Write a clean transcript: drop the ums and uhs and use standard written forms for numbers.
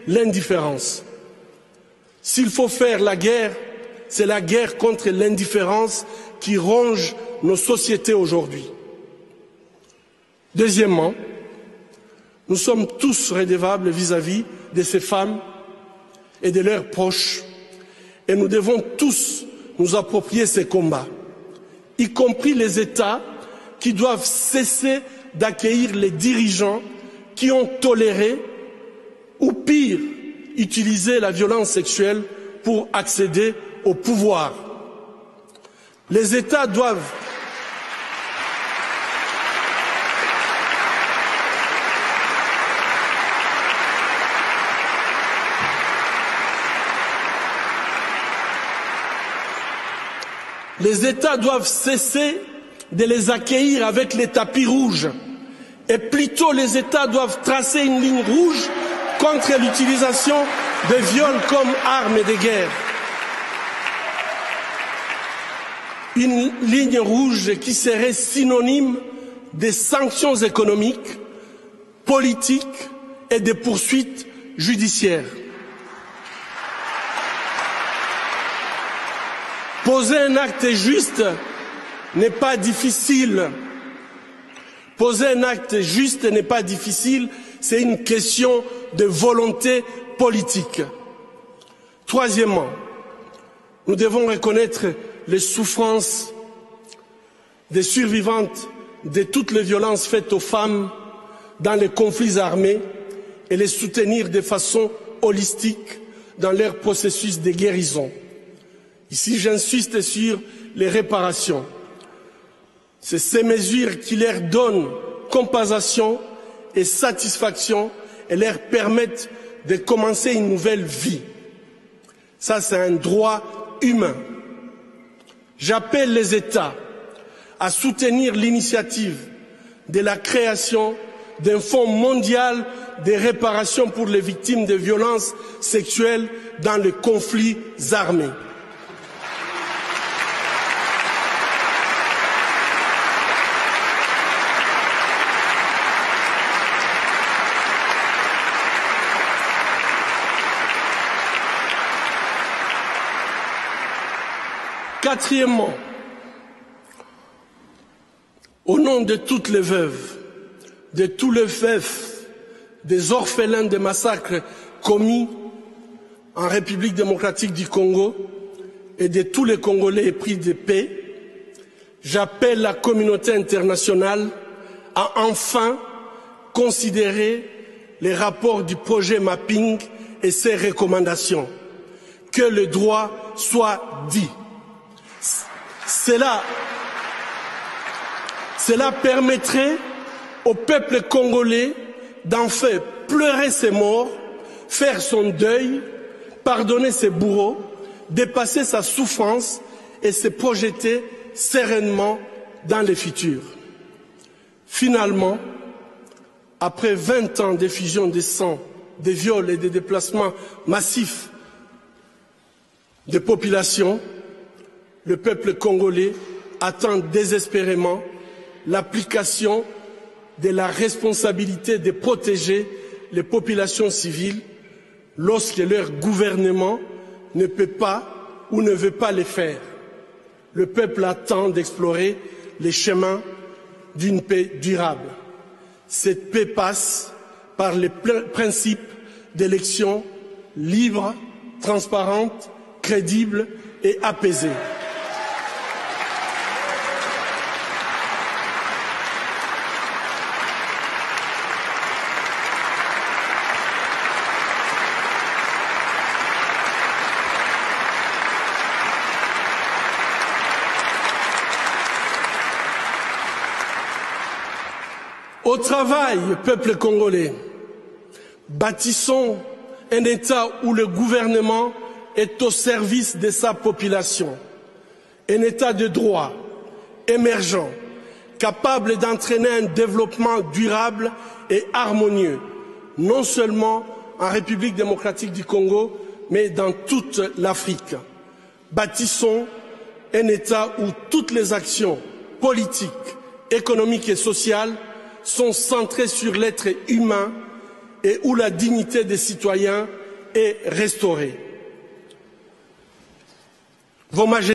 l'indifférence. S'il faut faire la guerre, c'est la guerre contre l'indifférence qui ronge nos sociétés aujourd'hui. Deuxièmement, nous sommes tous redevables vis-à-vis de ces femmes et de leurs proches, et nous devons tous nous approprier ces combats, y compris les États qui doivent cesser d'accueillir les dirigeants qui ont toléré, ou pire, utilisé la violence sexuelle pour accéder au pouvoir. Les États doivent cesser de les accueillir avec les tapis rouges. Et plutôt, les États doivent tracer une ligne rouge contre l'utilisation de viols comme armes de guerre. Une ligne rouge qui serait synonyme de sanctions économiques, politiques et de poursuites judiciaires. Poser un acte juste n'est pas difficile. Poser un acte juste n'est pas difficile, c'est une question de volonté politique. Troisièmement, nous devons reconnaître les souffrances des survivantes de toutes les violences faites aux femmes dans les conflits armés et les soutenir de façon holistique dans leur processus de guérison. Ici, j'insiste sur les réparations. C'est ces mesures qui leur donnent compensation et satisfaction et leur permettent de commencer une nouvelle vie. Ça, c'est un droit humain. J'appelle les États à soutenir l'initiative de la création d'un fonds mondial de réparation pour les victimes de violences sexuelles dans les conflits armés. Quatrièmement, au nom de toutes les veuves, de tous les veufs, des orphelins des massacres commis en République démocratique du Congo et de tous les Congolais épris de paix, j'appelle la communauté internationale à enfin considérer les rapports du projet Mapping et ses recommandations. Que le droit soit dit. Cela permettrait au peuple congolais d'enfin pleurer ses morts, faire son deuil, pardonner ses bourreaux, dépasser sa souffrance et se projeter sereinement dans le futur. Finalement, après 20 ans d'effusion de sang, de viols et de déplacements massifs de populations, le peuple congolais attend désespérément l'application de la responsabilité de protéger les populations civiles lorsque leur gouvernement ne peut pas ou ne veut pas le faire. Le peuple attend d'explorer les chemins d'une paix durable. Cette paix passe par les principes d'élections libres, transparentes, crédibles et apaisées. Au travail, peuple congolais, bâtissons un État où le gouvernement est au service de sa population, un État de droit, émergent, capable d'entraîner un développement durable et harmonieux, non seulement en République démocratique du Congo, mais dans toute l'Afrique. Bâtissons un État où toutes les actions politiques, économiques et sociales sont centrées sur l'être humain et où la dignité des citoyens est restaurée. Vos Majestés,